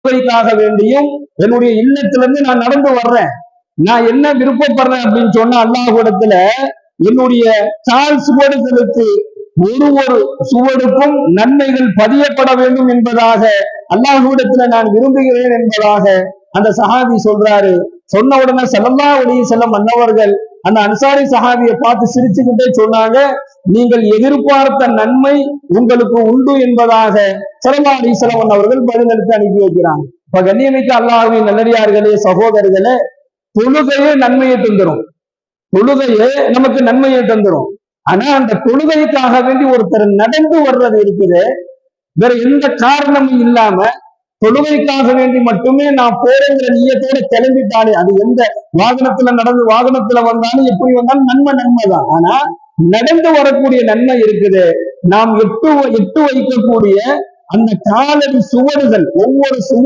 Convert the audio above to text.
தொழுகைக்காக வேண்டியும் என்னுடைய இல்லத்திலிருந்து நான் நடந்து வர்றேன். நான் என்ன விருப்பப்படுறேன் அப்படின்னு சொன்னா அல்லாஹ்விடத்துல என்னுடைய கால் சுவடுகளுக்கு ஒரு சுவடுக்கும் நன்மைகள் பதியப்பட வேண்டும் என்பதாக அல்லாஹ்விடத்துல நான் விரும்புகிறேன் என்பதாக அந்த சஹாபி சொல்றாரு. சொன்ன உடனே ஸல்லல்லாஹு அலைஹி வஸல்லம் அன்னவர்கள் அந்த அன்சாரி சஹாபியை பார்த்து சிரிச்சுக்கிட்டே சொன்னாங்க, நீங்கள் எதிர்பார்த்த நன்மை உங்களுக்கு உண்டு என்பதாக ஸல்லல்லாஹு அலைஹி வஸல்லம் அன்னவர்கள் பதிலளித்து அனுப்பி வைக்கிறாங்க. இப்ப கண்ணியமிக்க அல்லாஹ்வின் நல்லடியார்களே, சகோதரர்களே, தொழுகையே நன்மையை தந்துரும். தொழுகையே நமக்கு நன்மையை தந்துரும். ஆனா அந்த தொழுகைக்காக வேண்டி ஒருத்தர் நடந்து வர்றது இருக்குது, வேற எந்த காரணமும் இல்லாம தொழுகைக்காக வேண்டி மட்டுமே நான் போறேங்கிற நியத்தோட கிளம்பிட்டாலே, அது எந்த வாகனத்துல நடந்து வாகனத்துல வந்தாலும் எப்படி வந்தாலும் நன்மைதான். ஆனா நடந்து வரக்கூடிய நன்மை இருக்குது. நாம் எட்டு வைக்கக்கூடிய அந்த காலடி சுவடுகள், ஒவ்வொரு சுவடு